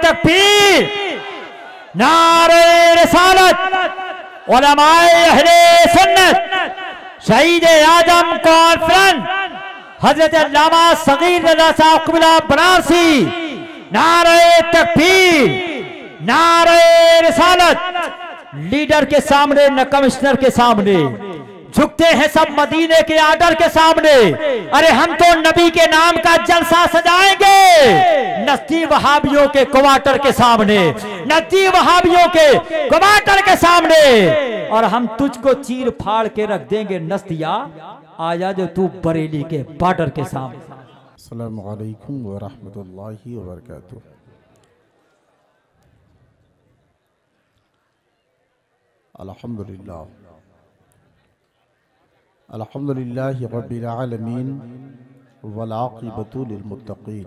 तकबीर, नारे रिसालत, उलमाए अहले सुन्नत, शहीद आजम कॉन्फ्रेंस हजरत अल्लामा सगीर रज़ा साहब क़िबला बनारसी, नारे तकबीर, नारे रिसालत। लीडर के सामने न कमिश्नर के सामने झुकते हैं सब मदीने के आर्डर के सामने। अरे हम तो नबी के नाम का जलसा सजाएंगे नस्ती वहाबियों के क्वार्टर के सामने, नस्ती वहाबियों के क्वार्टर के सामने। और हम तुझको चीर फाड़ के रख देंगे नस्तिया, आजा जो तू बरेली के बॉर्डर के सामने। अस्सलामु अलैकुम व रहमतुल्लाहि व बरकातुहू। अल्हम्दुलिल्लाह अल्हम्दुलिल्लाहि रब्बिल आलमीन वल आक़िबतु लिल मुत्तक़ीन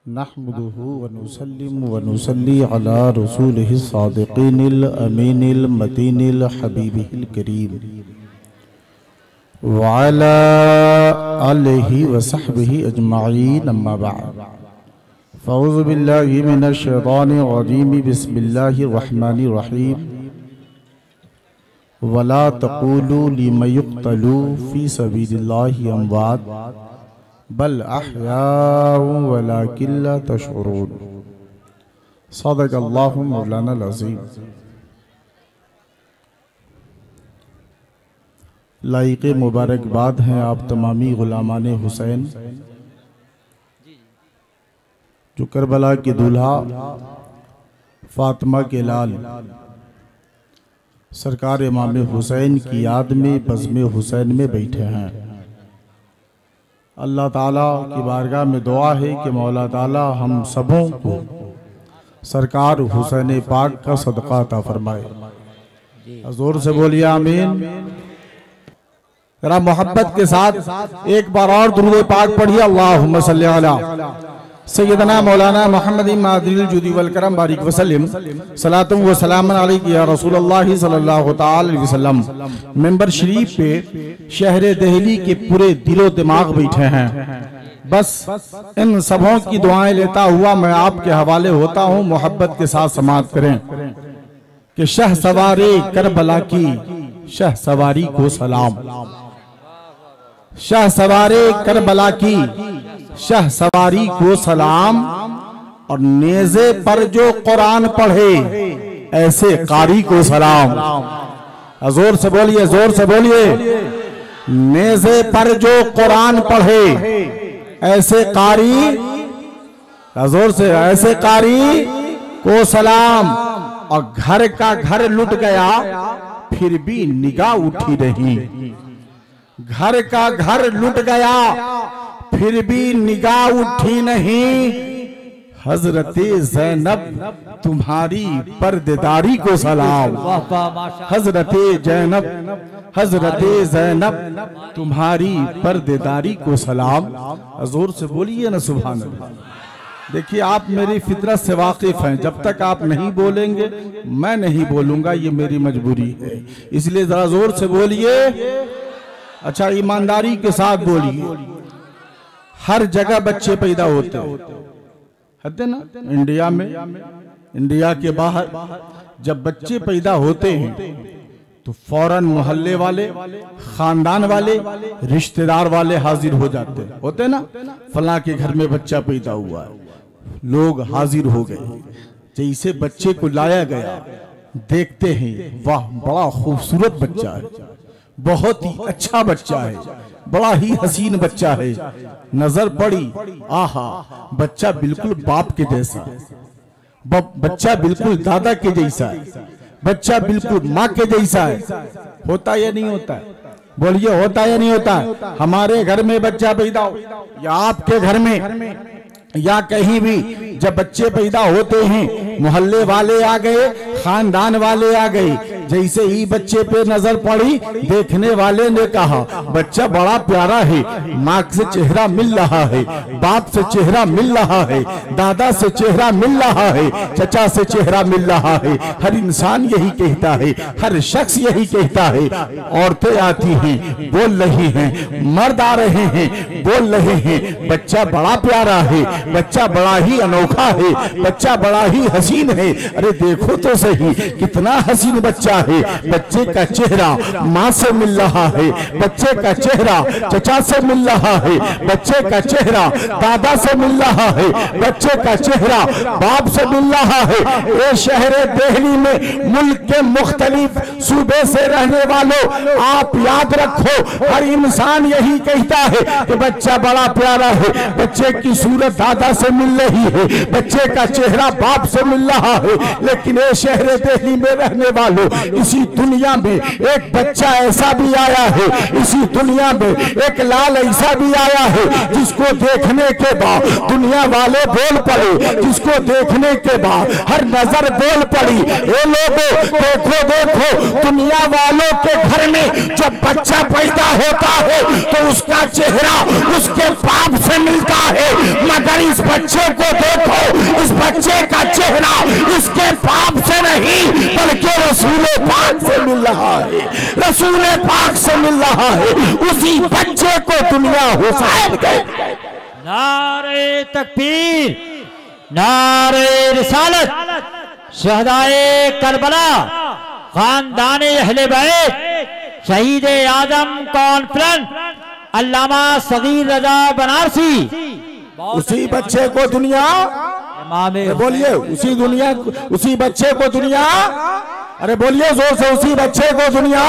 नहमदुहु व नुसल्लिमु व नुसल्ली अला रसूलिहि सादिक़ीनिल अमीनिल मतीनिल हबीबिहिल करीम व अला आलिहि व सहबिहि अजमाईन अम्मा बअद। फ़अऊज़ु बिल्लाहि मिनश शैतानिर रजीम, बिस्मिल्लाहिर रहमानिर रहीम। वला तक़ूलू लिमन युक़्तलू फ़ी सबीलिल्लाहि अमवात बल अहयाउ वलाकिन ला तशऊरून। सदक़ल्लाहु मौलानाल अज़ीम। लाइक़ मुबारकबाद हैं आप तमामी ग़ुलामान हुसैन जो करबला के दूल्हा फातिमा के लाल सरकार इमाम हुसैन की याद में बज़्म हुसैन में बैठे हैं। अल्लाह ताला की बारगाह में दुआ है कि मौला ताला हम सबों को सरकार हुसैन पाक का सदका अता फरमाए। जोर से बोलिए आमीन। जरा मोहब्बत के साथ एक बार और दुरूद पाक पढ़िए। अल्लाहुम्मा सल्ली अला सैयदना मौलाना मोहम्मद मादिल जुदी वल करम बारिक वसल्लम सलातुम व सलामन अलैका या रसूलुल्लाह सल्लल्लाहु तआला अलैहि वसल्लम। मेंबर शरीफ पे शहर दिल्ली के पूरे दिलो दिमाग बैठे हैं। बस इन सबों की दुआएं लेता हुआ मैं आपके हवाले होता हूँ। मोहब्बत के साथ समाअत करें कि शह सवारे करबला की शह सवारी को सलाम। शह सवारे करबला की शह सवारी को सलाम। और नेज़े पर जो कुरान पढ़े ऐसे कारी को सलाम। जोर से बोलिए, जोर से बोलिए। नेज़े पर जो कुरान पढ़े ऐसे कारी, जोर से, ऐसे कारी को सलाम। और घर का घर लुट गया फिर भी निगाह उठी नहीं। घर का घर लुट गया फिर भी निगाह उठी नहीं। हजरते ज़ैनब तुम्हारी पर्देदारी को सलाम। हजरते ज़ैनब, हजरते ज़ैनब तुम्हारी पर्देदारी को सलाम। जोर से बोलिए ना सुभान अल्लाह। देखिए आप मेरी फितरत से वाकिफ हैं। जब तक आप नहीं बोलेंगे मैं नहीं बोलूंगा, ये मेरी मजबूरी है। इसलिए जरा जोर से बोलिए। अच्छा ईमानदारी के साथ बोलिए। हर जगह बच्चे पैदा होते हैं ना, इंडिया में, इंडिया के बाहर जब बच्चे पैदा होते हैं तो फौरन मोहल्ले वाले, खानदान वाले, रिश्तेदार वाले हाजिर हो जाते हैं। होते ना, फला के घर में बच्चा पैदा हुआ है, लोग हाजिर हो गए। जैसे बच्चे को लाया गया देखते हैं, वाह बड़ा खूबसूरत बच्चा है, बहुत ही अच्छा बच्चा है, बड़ा ही हसीन बच्चा है। नजर पड़ी, आहा बच्चा बिल्कुल बाप के जैसा, बच्चा बिल्कुल दादा के जैसा है, बच्चा बिल्कुल माँ के जैसा है। होता या नहीं होता है? बोलिए होता या नहीं होता है? हमारे घर में बच्चा पैदा हो या आपके घर में या कहीं भी जब बच्चे पैदा होते हैं, मोहल्ले वाले आ गए, खानदान वाले आ गए, जैसे ही बच्चे पे नजर पड़ी, देखने वाले ने कहा बच्चा बड़ा प्यारा है, माँ से चेहरा मिल रहा है, बाप से चेहरा मिल रहा है, दादा से चेहरा मिल रहा है, चचा से चेहरा मिल रहा है। हर इंसान यही कहता है, हर शख्स यही कहता है। औरतें आती हैं, बोल रही हैं, मर्द आ रहे हैं, बोल रहे हैं बच्चा बड़ा प्यारा है, बच्चा बड़ा ही अनोखा है, बच्चा बड़ा ही हसीन है। अरे देखो तो सही कितना हसीन बच्चा है। बच्चे का चेहरा माँ से मिल रहा है, बच्चे का चेहरा चचा से मिल रहा है, बच्चे का चेहरा दादा से मिल रहा है, बच्चे का चेहरा बाप से मिल रहा है। ये शहर दिल्ली में मुल्क के मुख्तलिफ सूबे से रहने वालों, आप याद रखो, हर इंसान यही कहता है कि बच्चा बड़ा प्यारा है, बच्चे की सूरत दादा से मिल रही है, बच्चे का चेहरा बाप से मिल रहा है। लेकिन ये शहर दिल्ली में रहने वालों, इसी दुनिया में एक बच्चा ऐसा भी आया है, इसी दुनिया में एक लाल ऐसा भी आया है जिसको देखने के बाद दुनिया वाले बोल पड़े, जिसको देखने के बाद हर नजर बोल पड़ी। ये लोगों देखो देखो, दुनिया वालों के घर में जब बच्चा पैदा होता है तो उसका चेहरा उसके बाप से मिलता है, मगर इस बच्चे को देखो, इस बच्चे का चेहरा इसके बाप से नहीं बल्कि रसूल पाक से मिल रहा है, रसूल पाक से मिल रहा है। उसी बच्चे को दुनिया हुसैन कहती है। नारे तकबीर, नारे रिसालत, शहदाए करबला, खानदाने अहले बैत, शहीद आजम कॉन्फ्रेंस अल्लामा सगीर रजा बनारसी, उसी बच्चे को दुनिया, बोलिए उसी बच्चे को दुनिया, अरे बोलिए जोर से, उसी बच्चे को दुनिया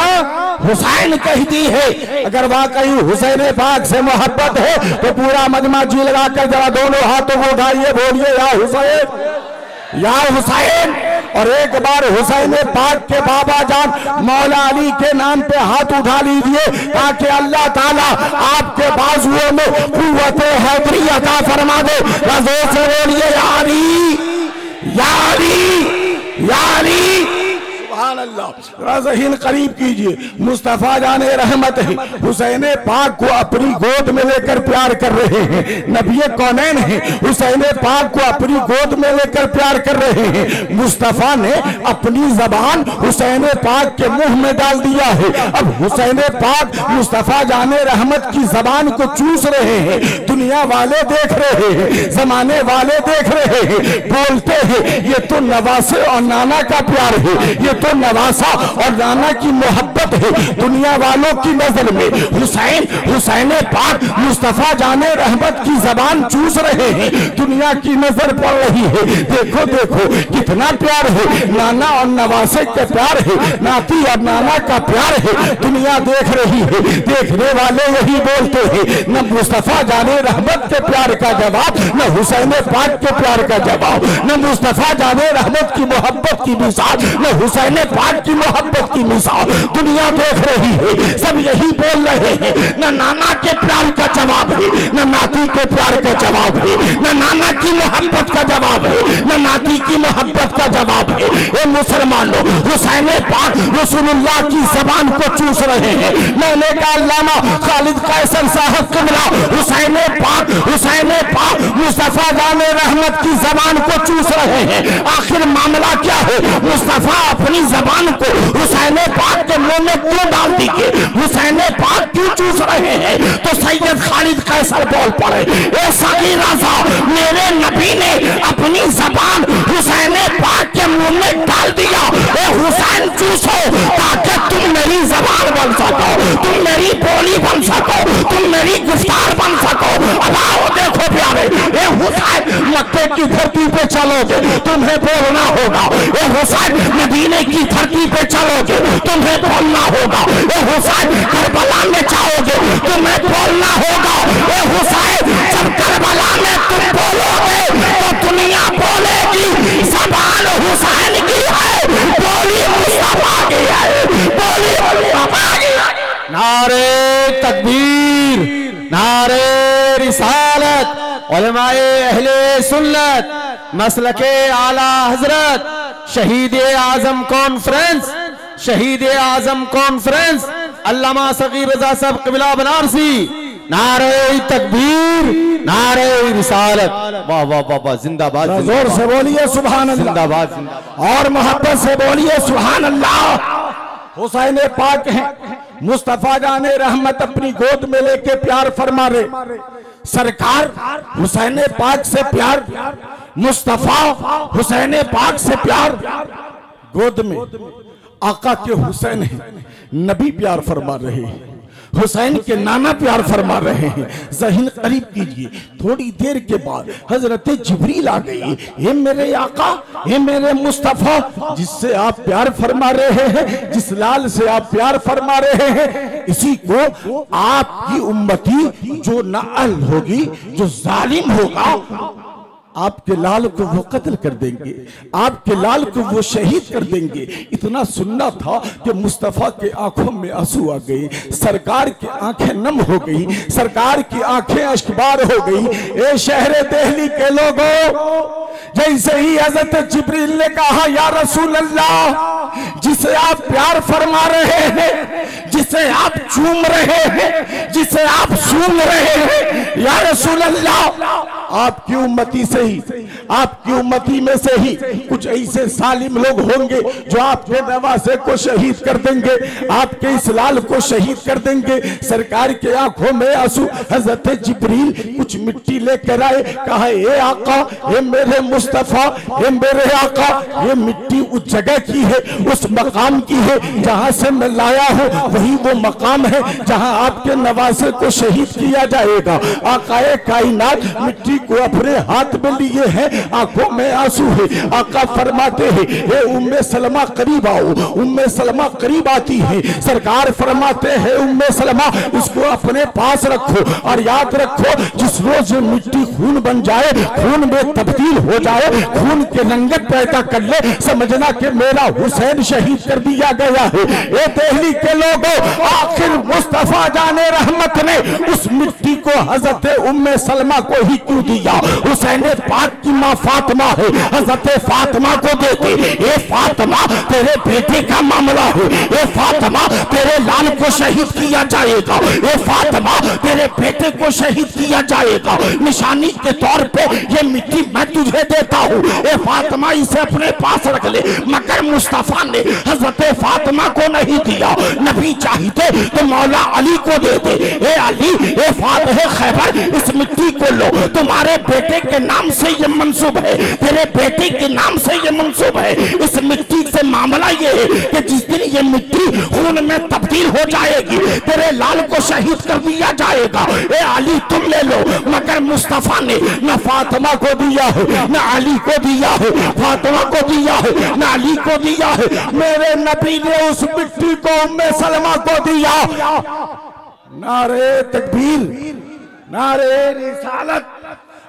हुसैन कहती है। अगर वाकई हुसैन पाक से मोहब्बत है तो पूरा मजमा जी लगाकर जरा दोनों हाथों को उठाइए, बोलिए या हुसैन, या हुसैन। और एक बार हुसैन पाक के बाबा जान मौला अली के नाम पे हाथ उठा लीजिए ताकि अल्लाह ताला आपके बाजुओं में कुव्वत हैदरी अता फरमा दे। जोर से बोलिए यारी यारी यारी, सुभान अल्लाह। ज़हीन करीब कीजिए, मुस्तफ़ा जाने रहमत है, हुसैन पाक को अपनी गोद में लेकर प्यार कर रहे हैं। नबी कौनैन है, हुसैन पाक को अपनी गोद में लेकर प्यार कर रहे हैं। मुस्तफ़ा ने अपनी जबान हुसैन पाक के मुंह में डाल दिया है। अब हुसैन पाक मुस्तफ़ा जाने रहमत की जबान को चूस रहे हैं। दुनिया वाले देख रहे हैं, जमाने वाले देख रहे हैं, बोलते हैं ये तो नवासे और नाना का प्यार है, ये तो नवासा और नाना की मोहब्बत है। दुनिया वालों की नजर में हुसैन पाक मुस्तफा जाने रहमत की जबान चूस रहे हैं। दुनिया की नजर पड़ रही है, देखो देखो कितना प्यार है, नाना और नवासे के प्यार है, नाती और नाना का प्यार है। दुनिया देख रही है, देखने वाले यही बोलते हैं, न मुस्तफा जाने रहमत के प्यार का जवाब, न हुसैन पाक के प्यार का जवाब, न मुस्तफा जाने रहमत की मोहब्बत की मिसाल, न हुसैन पाक की मोहब्बत की मिसाल। दुनिया देख रही है, सब यही बोल रहे हैं, न नाना के प्यार का जवाब है, न नाती के प्यार का जवाब है, न नाना की मोहब्बत का जवाब है, न नाती की मोहब्बत का जवाब है। ये मुसलमानों, हुसैन पाक रसूलुल्लाह की जबान को चूस रहे हैं। मैंने कहा अल्लामा खालिद कैसर साहब किबला, हुसैन पाक मुस्तफा जाने रहमत की जबान को चूस रहे हैं। आखिर मामला क्या है? मुस्तफा अपनी जबान को हुसैन पाक के मुंह में क्यों डाल दीजिए? हुसैन पाक क्यों चूस रहे हैं? तो सैयद खालिद कैसर बोल पड़े, ए सगीर रज़ा, मेरे नबी ने अपनी जबान हुसैन पाक के मुंह में डाल दिया। ए हुसैन चूसो ताकि तुम मेरी जबान बन सको, तुम मेरी बोली बन सको, तुम मेरी गुफ्तार बन सको। अब आओ देखो प्यारे, ए हुसैन मक्के की धरती पे चलोगे तुम्हें बोलना होगा, ए हुसैन मदीने की धरती पे चलोगे तुम्हें बोलना होगा, ए हुसैन करबला में जाओगे तुम्हें बोलना होगा। ए हुसैन जब करबला में तुम बोलोगे तो दुनिया बोलेगी ज़बान हुसैन की है, बोली मुस्तफा की है, बोली मुस्तफा की है। नारे तकबीर, नारे रिसालत, उलमाए अहले सुन्नत, मसलके आला हजरत, शहीद आजम कॉन्फ्रेंस, शहीद आजम कॉन्फ्रेंस अल्लामा सगीर रजा साहब क़िबला बनारसी। नारे तकबीर, नारे रिसालत। वाह वाह वाह वाह, जिंदाबाद। जोर से बोलिए सुभान अल्लाह, जिंदाबाद जिंदाबाद। और मोहब्बत से बोलिए सुभान अल्लाह। हुसैन पाक हैं, मुस्तफा जाने रहमत अपनी गोद में लेके प्यार फरमा रहे। सरकार हुसैन पाक से प्यार, मुस्तफा हुसैन पाक से प्यार। गोद में आका के हुसैन है, नबी प्यार फरमा रहे हैं, हुसैन के नाना प्यार फरमा रहे हैं। ज़हन करीब कीजिए, थोड़ी देर के बाद हजरत जिब्रील आ गई। ये मेरे आका, ये मेरे मुस्तफा, जिससे आप प्यार फरमा रहे हैं, जिस लाल से आप प्यार फरमा रहे हैं, इसी को आपकी उम्मती जो नाअहल होगी, जो जालिम होगा, आपके लाल को वो कत्ल कर देंगे, आपके लाल को वो शहीद कर देंगे। इतना सुनना था कि मुस्तफा के आंखों में आंसू आ गए, सरकार की आंखें नम हो गई, सरकार की आंखें अश्कबार हो गई। ए शहर दिल्ली के लोगों, जैसे ही हजरत जिब्रील ने कहा या रसूल अल्लाह, जिसे आप प्यार फरमा रहे हैं, जिसे आप चूम रहे हैं, जिसे आप सूंघ रहे हैं, या रसूल अल्लाह, आपकी उम्मती से ही, आपकी उम्मती में से ही कुछ ऐसे सालिम लोग होंगे जो आपके नवासे को शहीद कर देंगे, आपके इस लाल को शहीद कर देंगे। सरकार के आंखों में आंसू। हजरत जिब्रील कुछ मिट्टी लेकर आए, कहा ए आका, ये मेरे मुस्तफा, ये मेरे आका, ये मिट्टी उस जगह की है, उस मकाम की है जहां से मैं लाया हूं, वही वो मकाम है जहां आपके नवासे को शहीद किया जाएगा। आकाए कायनात मिट्टी को अपने हाथ में लिए हैं, आंखों में आंसू है। आका फरमाते हैं ये उम्मे सलमा करीब आओ। उम्मे सलमा करीब आती है, सरकार फरमाते हैं उम्मे सलमा इसको अपने पास रखो और याद रखो जिस रोज मिट्टी खून बन जाए, खून में तब्दील हो जाए, खून के रंगत पैदा कर ले, समझना कि मेरा हुसैन शहीद कर दिया गया है। ये दिल्ली के लोगों, आखिर मुस्तफा जाने रहमत ने उस मिट्टी को हजरत उम्मे सलमा को ही क्यों दिया? हुसैन पाक की माँ फातिमा है, हजरत फातिमा को देते। ये फातिमा तेरे बेटे का मामला है, ये फातिमा तेरे लाल को शहीद किया जाएगा, ये फातिमा तेरे बेटे को शहीद किया जाएगा। निशानी के तौर पे ये मिट्टी मैं तुझे देता हूँ, ये फातिमा इसे अपने पास रख ले। मगर मुस्तफा ने हजरत फातिमा को नहीं दिया, नबी चाहते तो मौला अली को देते। ए अली, ए फातिह खैबर, इस मिट्टी को लो, तुम्हारे बेटे के नाम से ये मंसूब है, तेरे बेटे के नाम से ये मंसूब है। इस मिट्टी से मामला ये है कि जिस दिन ये मिट्टी खून में तब्दील हो जाएगी, तेरे लाल को शहीद कर दिया जाएगा। ए अली तुम ले लो। मगर मुस्तफा ने न फातिमा को दिया है, न अली को दिया है, फातिमा को दिया है, न अली को दिया है। मेरे नबी ने उस मिट्टी को उम्मे सलमा को दिया। नारे तकबीर, नारे रिसालत,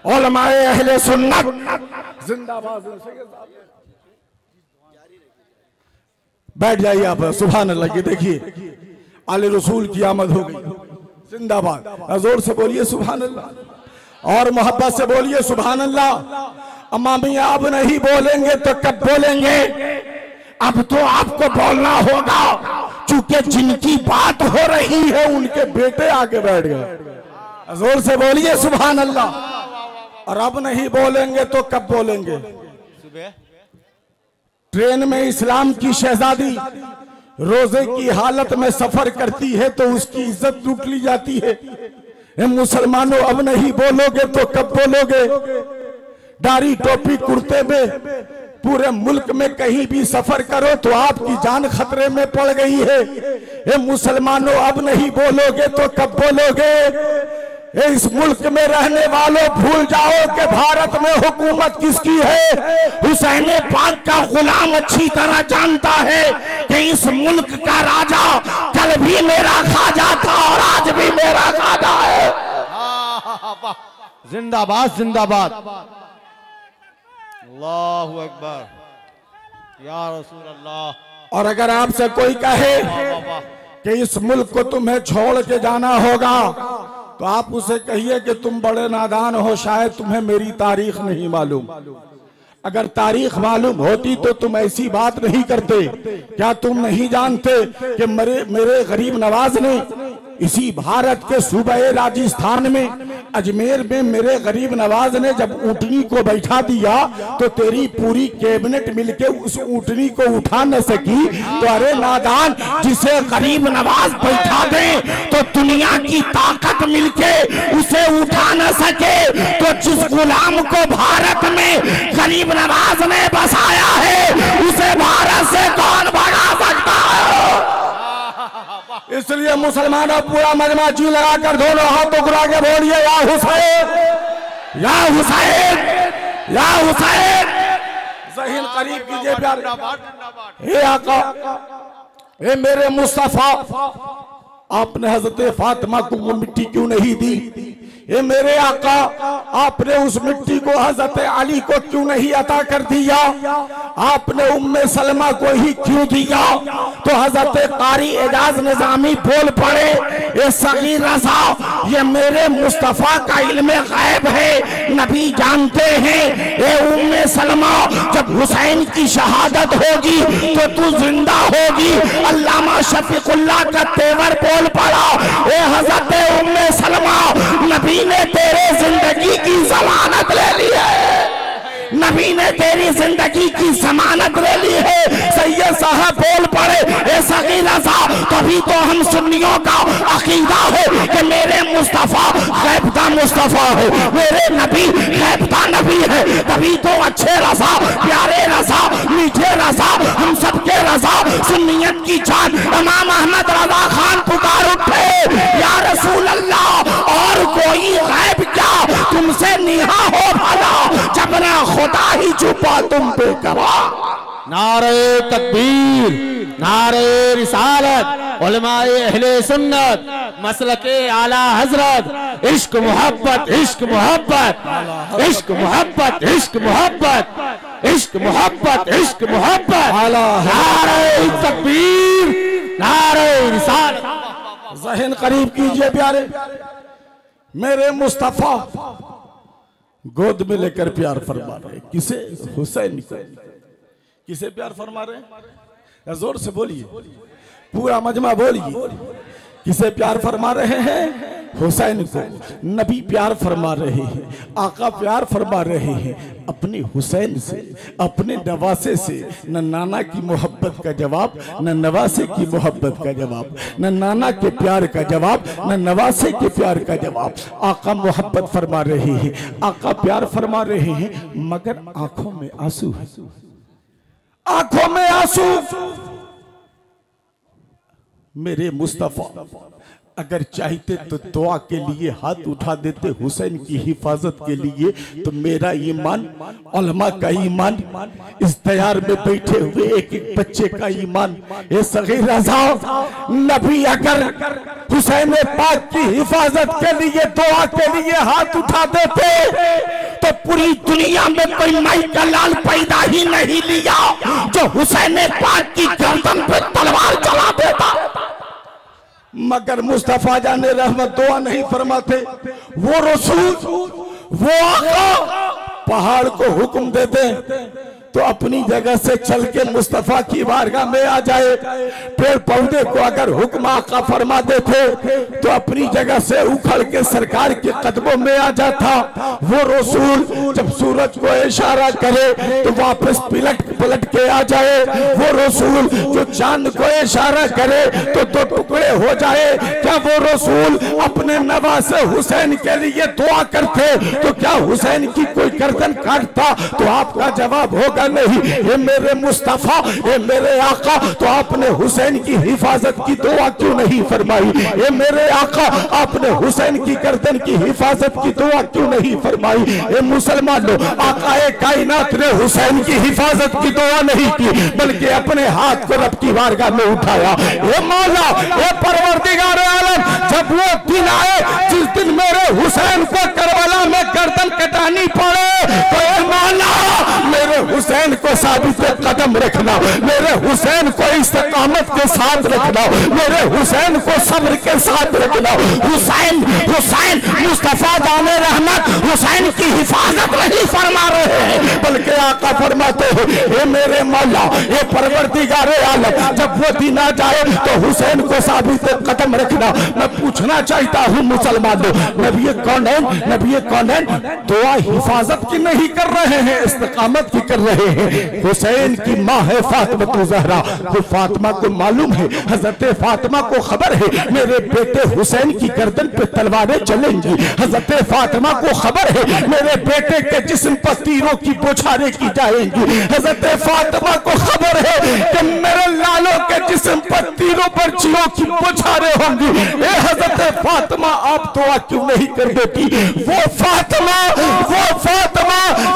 उलमाए अहले सुन्नत जिंदाबाद। बैठ जाइए आप, सुभान अल्लाह की। देखिए आले रसूल की आमद हो गई, जिंदाबाद। जोर से बोलिए सुभान अल्लाह, और मोहब्बत से बोलिए सुभान अल्लाह। अमामी आप नहीं बोलेंगे तो कब बोलेंगे? अब तो आपको बोलना होगा, चूंकि जिनकी बात हो रही है उनके बेटे आगे बैठ गए। जोर से बोलिए सुभान अल्लाह। और अब नहीं बोलेंगे तो कब बोलेंगे? ट्रेन में इस्लाम की शहजादी रोजे की हालत में सफर करती है तो उसकी इज्जत लूट ली जाती है। मुसलमानों अब नहीं बोलोगे तो कब बोलोगे? दाढ़ी टोपी कुर्ते में पूरे मुल्क में कहीं भी सफर करो तो आपकी जान खतरे में पड़ गई है। मुसलमानों अब नहीं बोलोगे तो कब बोलोगे? इस मुल्क में रहने वालों भूल जाओ कि भारत में हुकूमत किसकी है। हुसैन पाक का गुलाम अच्छी तरह जानता है कि इस मुल्क का राजा कल भी मेरा खाजा था और आज भी मेरा खाजा है। जिंदाबाद जिंदाबाद, अल्लाहु अकबर, या रसूल अल्लाह। और अगर आपसे कोई कहे कि इस मुल्क को तुम्हें छोड़ के जाना होगा तो आप उसे कहिए कि तुम बड़े नादान हो, शायद तुम्हें मेरी तारीख नहीं मालूम। अगर तारीख मालूम होती तो तुम ऐसी बात नहीं करते। क्या तुम नहीं जानते कि मेरे गरीब नवाज ने इसी भारत के सूबे राजस्थान में अजमेर में मेरे गरीब नवाज ने जब ऊँटनी को बैठा दिया तो तेरी पूरी कैबिनेट मिलके उस ऊँटनी को उठा न सकी। तो अरे नादान, जिसे गरीब नवाज बैठा दे तो दुनिया की ताकत मिलके उसे उठा न सके, तो जिस गुलाम को भारत में गरीब नवाज ने बसाया है उसे भारत से कौन भगा सकता है। इसलिए मुसलमानों पूरा मजमा जी लगाकर दोनों हाथों को आगे बोलिए, या हुसैन, या हुसैन, या हुसैन। ज़हीन करीब कीजिए प्यार। हे आका, हे मेरे मुस्तफा, आपने हजरत फातिमा को वो मिट्टी क्यों नहीं दी? ये मेरे आका, आपने उस मिट्टी को हजरत अली को क्यों नहीं अता कर दिया? आपने उम्मे सलमा को ही क्यों दिया? तो हजरत कारी एजाज निजामी बोल पड़े, ये सगीर रज़ा, ये मेरे मुस्तफा का इल्मे गैब है, नबी जानते हैं। ये उम्मे सलमा, जब हुसैन की शहादत होगी तो तू जिंदा होगी। अल्लामा शफीकुल्लाह का तेवर बोल पड़ा, ये हजरत उम्मे सलमा, नबी ने तेरे जिंदगी की जमानत ले ली है, नबी ने तेरी जिंदगी की जमानत ले ली है। सैयद साहब बोल पड़े, ऐसा ही रज़ा, तभी तो हम सुन्नियों का अकीदा है कि मेरे मुस्तफा गैबता मुस्तफा है, मेरे नबी गैबता नबी है। तभी तो अच्छे रज़ा, प्यारे रज़ा, मीठे रज़ा, हम सबके रज़ा, सुन्नियत की जान इमाम अहमद रज़ा खान पुकार उठे, या रसूल अल्लाह, और कोई गैब क्या तुमसे निहा हो भला, जब ना खुदा ही छुपा तुम पे करा। नारे तकबीर, नारे रिसालत, उलमाए अहले सुन्नत, मसलके आला हजरत, इश्क मोहब्बत, इश्क मोहब्बत, इश्क मोहब्बत, इश्क मोहब्बत, इश्क मोहब्बत, इश्क मोहब्बत, नारे तकबीर, नारे रिसालत। ज़हन करीब कीजिए प्यारे। मेरे मुस्तफा गोद में लेकर प्यार फरमा रहे, किसे? हुसैन को। किसे प्यार फरमा रहे? जोर से बोलिए, पूरा मजमा बोलिए, किसे प्यार फरमा रहे हैं? हुसैन को। नबी प्यार फरमा रहे हैं, आका प्यार फरमा रहे हैं अपने हुसैन से, अपने नवासे से। न नाना की मोहब्बत का जवाब, न नवासे की मोहब्बत का जवाब, न नाना के प्यार का जवाब, न नवासे के प्यार का जवाब। आका मोहब्बत फरमा रहे हैं, आका प्यार फरमा रहे हैं, मगर आंखों में आंसू है, आंखों में आंसू। मेरे मुस्तफा अगर चाहते तो दुआ के लिए हाथ उठा देते हुसैन की हिफाजत के लिए। तो मेरा ईमान, उलमा का ईमान, इस तैयार में बैठे हुए एक एक बच्चे का ईमान, ये सगीर रज़ा, नबी अगर हुसैन पाक की हिफाजत के लिए, दुआ के लिए हाथ उठा देते तो पूरी दुनिया में कोई माई का लाल पैदा ही नहीं लिया जो हुसैन पाक की गर्दन पे तलवार चला देता। मगर मुस्तफा जाने रहमत दुआ नहीं फरमाते। वो रसूल, वो आका पहाड़ को हुक्म देते तो अपनी जगह से चल के मुस्तफा की बारगाह में आ जाए। पेड़ पौधे को अगर हुक्म आका फरमा देते तो अपनी जगह से उखड़ के सरकार के कदमों में आ जाता। वो रसूल जब सूरज को इशारा करे तो वापस पलट के आ जाए। वो रसूल जो चांद को इशारा करे तो दो टुकड़े हो जाए। क्या वो रसूल अपने नवासे हुसैन के लिए दुआ करते तो क्या हुसैन की कोई गर्दन काटता? तो आपका जवाब होगा नहीं। ये मेरे मुस्तफा, ये मेरे आका, तो आपने हुसैन की हिफाजत की दुआ क्यों नहीं फरमाई? ये मेरे आका, आपने हुसैन की गर्दन की हिफाजत की दुआ क्यों नहीं फरमाई? ये मुसलमानों, आकाए कायनात ने हुसैन की हिफाजत की दुआ नहीं की बल्कि अपने हाथ को रब की बारगाह में उठाया। ये मौला, ये परवरदिगार आलम, जब वो दिन आए जिस दिन मेरे हुसैन को करबला में गर्दन कटानी पड़े तो ये मौला मेरे हुसैन को साबित कदम रखना, मेरे हुसैन को इस्तिकामत के साथ रखना, मेरे हुसैन को सब्र के साथ रखना। हुसैन हुसैन मुस्तफा जाने रहमत हुसैन की हिफाजत नहीं फरमा रहे हैं, बल्कि आका फरमाते हैं ये मेरे मौला, ये परवरदिगारे आलम, जब वो दिन आ जाए तो हुसैन को साबित कदम रखना। मैं पूछना चाहता हूँ मुसलमानों, नबी कौन है? नबी कौन है? दुआ हिफाजत की नहीं कर रहे हैं, इस्तिकामत की कर रहे हैं। हुसैन की माँ है फातिमा ज़हरा, तो फातिमा को मालूम है, हजरत फातिमा को खबर है मेरे बेटे हुसैन की गर्दन पे तलवारें चलेंगी। हजरत फातिमा को खबर है मेरे बेटे के जिस्म पर तीरों की बौछारें की जाएंगी। हजरत फातिमा को खबर है कि मेरे लालों के जिस्म पर तीरों पर चीरों की बौछारें होंगी। ए हजरत फातिमा आप दुआ क्यों नहीं कर देती? वो फातिमा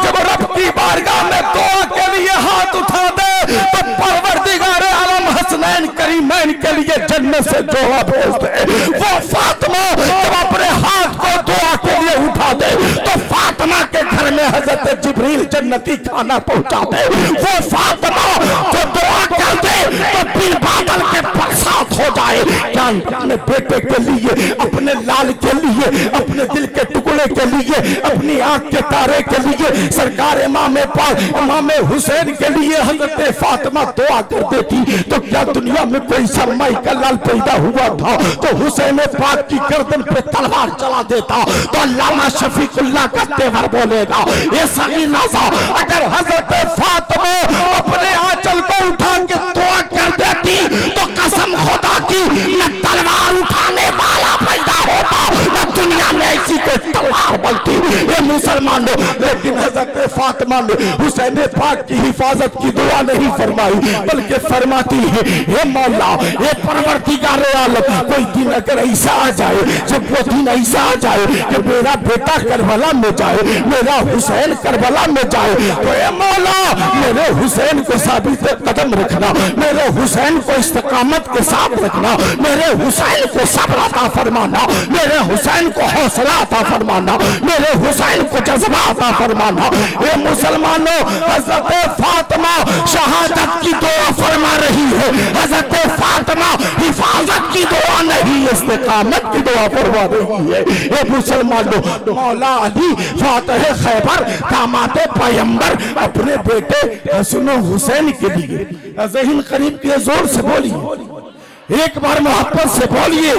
जब रब की बारगाह में दुआ के लिए हाथ उठा दे तो परवरदिगार आलम हसनैन करीमैन के लिए जन्नत से दुआ भेज दे। वो फातिमा जब अपने हाथ को दुआ के लिए उठा दे तो फातिमा के घर में हजरत जिब्रील जन्नती खाना पहुंचा दे। वो फातिमा जो दुआ कर दे तो बिल बादल के बरसात हो जाए। जान अपने बेटे के लिए, अपने लाल के लिए, अपने दिल के टुकड़े के लिए, अपनी आंख के तारे के लिए, सरकार इमाम पाक इमाम हुसैन के लिए हजरत फातिमा दुआ कर देती तो क्या दुनिया में कोई सरमाई का लाल पैदा हुआ था तो हुसैन पाक की गर्दन पे तलवार चला देता तो अल्लामा शफीकुल्लाह का तेवर बोलेगा ये सही नाज़ा अगर हजरत फातिमा अपने आंचल को उठा के दुआ कर देती तो कसम खुदा की न तलवार उठाने वाला पैदा होता न दुनिया में ऐसी कोई तलवार बनती। ये मुसलमानों, लेकिन हजरत फातिमा ने हुसैन पाक की हिफाजत की दुआ नहीं फरमाई बल्कि फरमाती है हे मौला, ये परवरदिगारे आलम, कोई दिन अगर ऐसा आ जाए, जब वो दिन ऐसा आ जाए कि मेरा बेटा करबला में जाए, मेरा हुसैन करबला में जाए, तो ये मौला मेरे हुसैन को साबित कदम रखना, मेरे हुसैन को इस्तिकामत के साथ रखना, मेरे हुसैन को सब्र अता फरमाना, मेरे हुसैन को हौसला अता फरमाना, मेरे हुसैन को जज्बा अता फरमाना। ये मुसलमानों, हजरत फातिमा शहादत की दुआ फरमा रही है, हजरत फातिमा हिफाजत की दुआ नहीं इस्तिकामत की दुआ फरमा रही है। ये मुसलमानों, मौला अली फातिह खैबर दामाद पैगंबर अपने बेटे हसन हुसैन के लिए ज़हन करीब के जोर से बोलिए, एक बार मोहब्बत से बोलिए,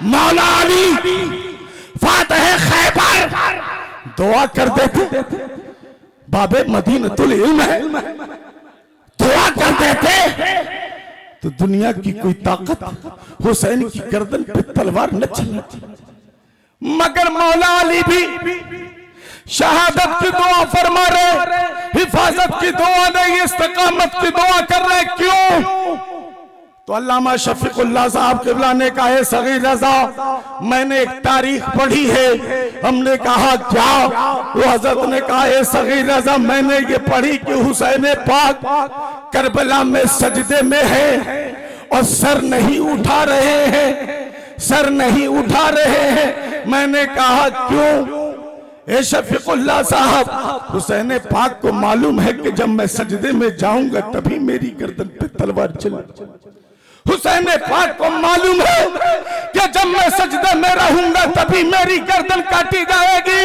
मौला अली फातिह खैबर दुआ कर देते, बाबे मदीनतुल इल्म है, दुआ कर देते तो दुनिया की कोई ताकत हुसैन की गर्दन पे तलवार न चलाती। मगर मौला अली भी शहादत की दुआ फरमा रहे, हिफाजत की दुआ नहीं इस्तिकामत की दुआ कर रहे। क्यों? तो अल्लामा शफीकुल्लाह साहब क़िबला ने कहा है सगीर रज़ा, मैंने एक तारीख पढ़ी है। हमने कहा क्या? वो हजरत ने कहा है सगीर रज़ा, मैंने ये पढ़ी कि हुसैन पाक करबला में सजदे में है और सर नहीं उठा रहे हैं, सर नहीं उठा रहे हैं। मैंने कहा क्यों? ए शफीकुल्लाह साहब, हुसैन पाक को मालूम है कि जब मैं सजदे में जाऊंगा तभी मेरी गर्दन पे तलवार चलेगी। हुसैन पाक को मालूम है कि जब मैं सजदे में रहूंगा तभी मेरी गर्दन काटी जाएगी।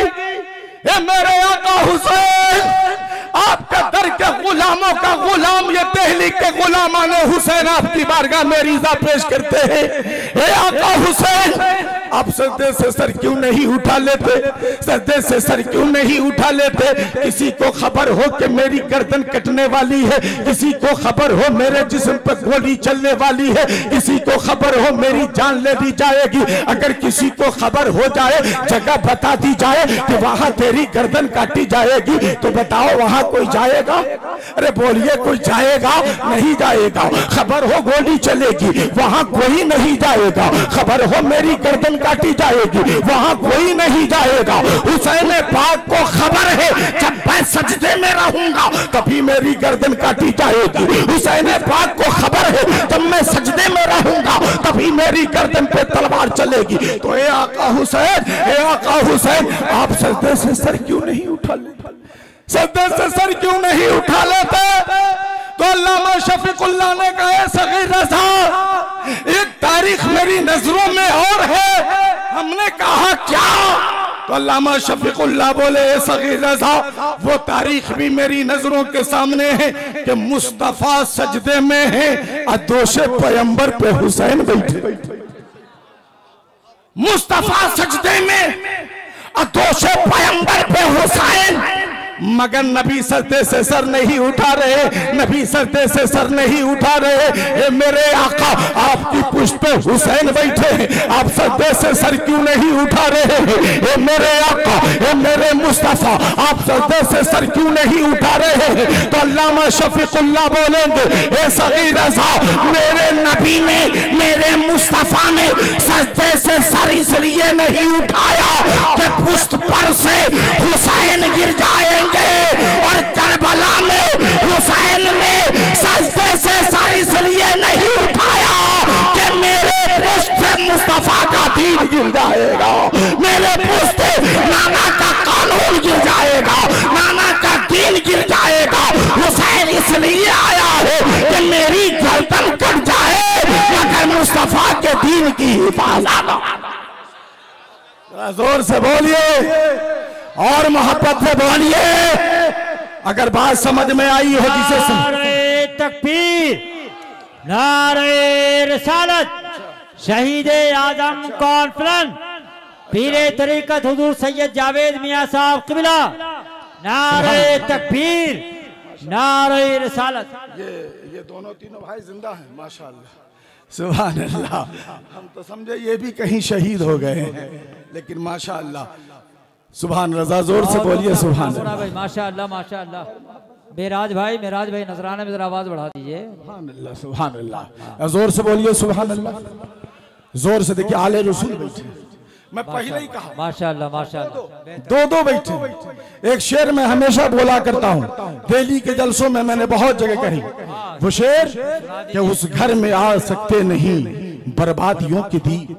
ये मेरे आका हुसैन, आपके दर के गुलामों का गुलाम, ये दिल्ली के गुलामान हुसैन आपकी बारगाह में रिज़ा पेश करते हैं। ये आका हुसैन, आप सजदे से सर क्यों नहीं उठा लेते? सजदे से सर क्यों नहीं उठा लेते? किसी को खबर हो कि मेरी गर्दन कटने वाली है, किसी को खबर हो मेरे जिस्म पर गोली चलने वाली है, किसी को खबर हो मेरी जान ले दी जाएगी, अगर किसी को खबर हो जाए, जगह बता दी जाए कि वहां तेरी गर्दन काटी जाएगी, तो बताओ वहां कोई जाएगा? अरे बोलिए, कोई जाएगा? नहीं जाएगा। खबर हो गोली चलेगी, वहां कोई नहीं जाएगा। खबर हो मेरी गर्दन काटी जाएगी, वहां कोई नहीं जाएगा। हुसैन पाक को खबर है जब मैं सजदे में रहूंगा तभी मेरी गर्दन काटी जाएगी। हुसैन पाक को खबर है जब मैं सजदे में रहूंगा तभी मेरी गर्दन पे तलवार चलेगी। तो ए आका हुसैन, ए आका हुसैन, आप सजदे से सर क्यों नहीं उठा लेते? सजदे से सर क्यों नहीं उठा लेते? तो अल्लामा शफीकुल्लाह ने कहा सगीर रज़ा, एक तारीख मेरी नजरों में और है। हमने कहा क्या? तो अल्लामा शफीकुल्लाह बोले सगीर रज़ा, वो तारीख भी मेरी नजरों के सामने है कि मुस्तफा सजदे में है और दोषे पैगंबर पे हुसैन बैठे। मुस्तफा सजदे में और दोषे पैगंबर पे हुसैन, मगर नबी सजदे से सर नहीं उठा रहे, नबी सजदे से सर नहीं उठा रहे। ए मेरे आका, आपकी पुष्ट पे हुसैन बैठे हैं, आप सजदे से सर क्यों नहीं उठा रहे? ए मेरे आका, ए मेरे मुस्तफा, आप सजदे से सर क्यों नहीं उठा रहे? तो अल्लामा शफीकुल्लाह बोलेंगे ए सगीर रज़ा, मेरे नबी ने, मेरे मुस्तफा ने सजदे से सर इसलिए नहीं उठाया कि पुष्ट पर से हुसैन गिर जाएंगे, और करबला में हुसैन ने सजदे से सर इसलिए नहीं उठाया कि मेरे पुष्ट पे मुस्तफा का दीन गिर जाएगा, मेरे पुष्ट नाना का कानून गिर जाएगा, नाना का दीन गिर जाएगा। हुसैन इसलिए आया है कि मेरी गर्दन कट जाए मगर मुस्तफा के दीन की हिफाजत। जोर से बोलिए और मोहब्बत से बोलिए अगर बात समझ में आई हो। जिसे नारे तकबीर, नारे रिसालत, शहीद आजम कॉन्फ्रेंस, पीरे तरीकत हुजूर सैयद जावेद मियां साहब क़िबला, नारे तकबीर, नारे रिसालत। ये दोनों तीनों भाई जिंदा हैं माशाअल्लाह, सुभान अल्लाह। हम तो समझे ये भी कहीं शहीद हो गए हैं, लेकिन माशाअल्लाह, सुभान रज़ा। जोर से बोलिए सुभान अल्लाह भाई, माशाअल्लाह माशाअल्लाह। मेराज भाई नजराने में जरा आवाज बढ़ा दीजिए। सुभान अल्लाह, सुभान अल्लाह। जोर से बोलिए सुभान अल्लाह, जोर से। देखिए आले रसूल बैठे, मैं पहले ही कहा माशाअल्लाह माशाअल्लाह। दो बैठे। एक शेर में हमेशा बोला करता हूँ, दिल्ली के जलसों में मैंने बहुत जगह कही वो शेर कि उस घर में आ सकते नहीं बर्बादियों के दीप,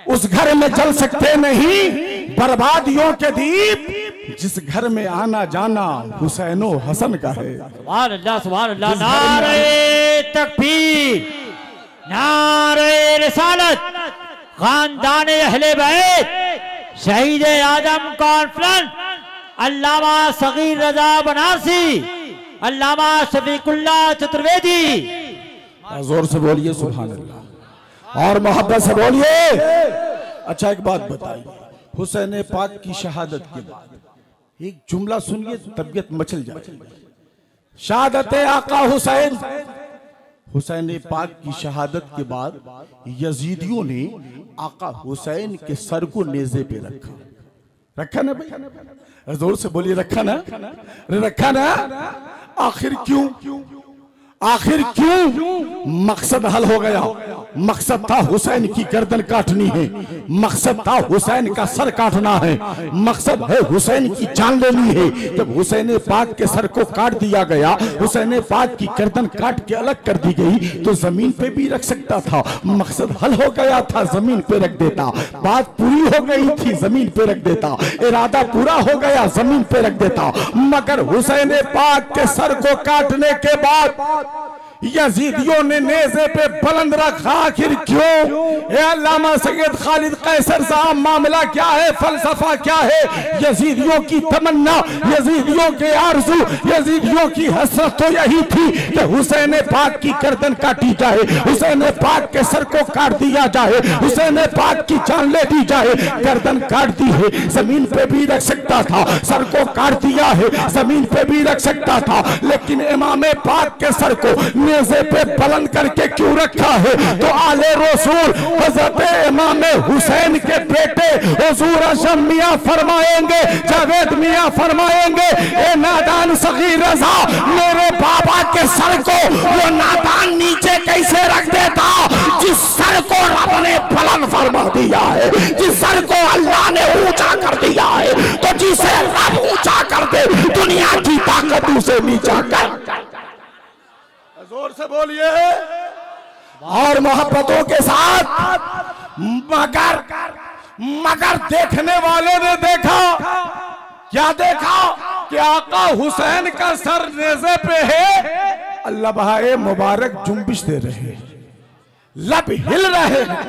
उस घर में जल सकते नहीं बर्बादियों के दीप, जिस घर में आना जाना हुसैनो हसन का है। सुभान अल्लाह, सुभान अल्लाह। नारे तकबीर, नारे रिसालत, खानदान अहले बैत, शहीद आजम कॉन्फ्रेंस, अल्लामा सगीर रज़ा बनारसी, अल्लामा शफीकुल्लाह चतुर्वेदी। जोर से बोलिए सुभान अल्लाह और मोहब्बत से बोलिए। अच्छा एक बात बताइए, हुसैन पाक की शहादत के बाद एक जुमला सुनिए, तबीयत मचल जाए। शहादत आका हुसैन, हुसैन पाक की शहादत के बाद यजीदियों ने आका हुसैन के सर को नेज़े पे रखा ना भाई? जोर से बोलिए, रखा ना? रखा ना? आखिर क्यों? आखिर क्यों? मकसद हल हो गया। मकसद था हुसैन की गर्दन काटनी है, मकसद था हुसैन का सर काटना है, मकसद है हुसैन की जान लेनी है। जब हुसैन पाक के सर को काट दिया गया, हुसैन पाक की गर्दन काट के अलग कर दी गई, तो जमीन पे भी रख सकता था। मकसद हल हो गया था, जमीन पे रख देता। बात पूरी हो गई थी, जमीन पे रख देता। इरादा पूरा हो गया, जमीन पे रख देता। मगर हुसैन पाक के सर को काटने के बाद यजीदियों ने नेज़े पे बुलंद रखा। आखिर क्यों? अल्लामा सैयद खालिद कैसर साहब, मामला क्या है, फलसफा क्या है? यजीदियों की तमन्ना, यजीदियों के आरज़ू, यजीदियों की हसरत तो यही थी कि हुसैन पाक की गर्दन काटी जाए, हुसैन पाक के सर को काट दिया जाए, हुसैन पाक की जान ले दी जाए। गर्दन काट दी है, जमीन पे भी रख सकता था, सर को काट दिया है, जमीन पे भी रख सकता था, लेकिन इमाम पाक के सर को नेज़े पे बुलंद करके क्यों रखा है? तो आले रसूल हज़रत इमाम हुसैन के बेटे हुजूर अशम मियां फरमाएंगे, जावेद मियां फरमाएंगे, ए नादान सगीर रज़ा, मेरे बाबा के सर को वो नादान नीचे कैसे रख देता जिस सर को रब ने बुलंद फरमा दिया है, जिस सर को अल्लाह ने ऊंचा कर दिया है। तो जिसे रब ऊंचा कर दे, दुनिया की ताकत उसे नीचा कर। जोर से बोलिए और मोहब्बतों के साथ। मगर देखने वाले ने देखा क्या देखा? कि आका हुसैन का सर नेज़े पे है, लम्हाए मुबारक जुम्बिश दे रहे हैं, लब हिल रहे हैं,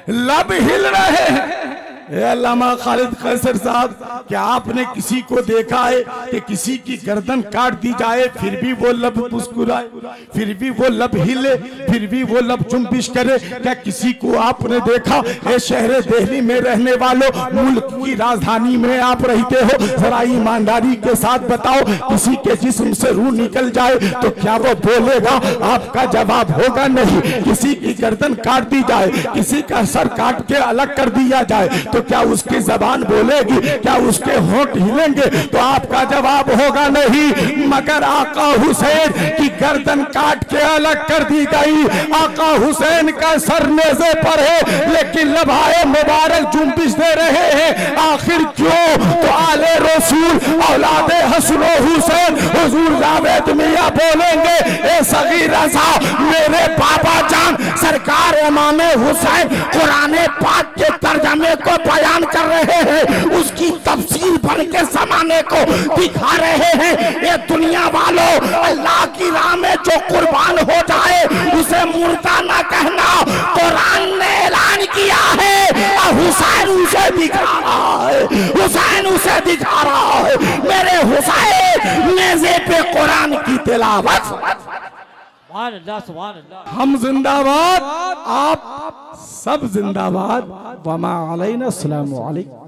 लब हिल रहे हैं। अल्लामा खालिद कैसर साहब, क्या आपने किसी को देखा है कि किसी की गर्दन काट दी जाए फिर भी वो लब मुस्कुराए, फिर भी वो लब हिले, फिर भी वो लब जुम्बिश करे? क्या किसी को आपने देखा? ये शहर दिल्ली में रहने वालों, मुल्क की राजधानी में आप रहते हो, जरा ईमानदारी के साथ बताओ, किसी के जिस्म से रूह निकल जाए तो क्या वो बोलेगा? आपका जवाब होगा नहीं। किसी की गर्दन काट दी जाए, किसी का सर काट के अलग कर दिया जाए तो क्या उसकी जबान बोलेगी? क्या उसके होंठ हिलेंगे? तो आपका जवाब होगा नहीं। मगर आका हुसैन की गर्दन काट के अलग कर दी गई। आका हुसैन का सर नेज़े पर है लेकिन लम्हाए मुबारक जुम्बिश दे रहे हैं। आखिर क्यों? तो आले रसूल औलादे हसन हुसैन हुजूर जावेद मियां बोलेंगे, ए सगीर रज़ा, मेरे बाबा जान सरकार इमाम हुसैन कुरान पाक के तर्जमे को बयान कर रहे हैं, उसकी तफसीर बन के जमाने को दिखा रहे हैं। ये दुनिया वालों, अल्लाह की राह में जो कुर्बान हो जाए उसे मुर्दा ना कहना। कुरान ने ऐलान किया है और हुसैन उसे दिखा रहा है, हुसैन उसे दिखा रहा है। मेरे हुसैन नेज़े पे कुरान की तिलावत। हम जिंदाबाद, आप सब जिंदाबाद। वमा अलैना, अस्सलामु अलैकुम।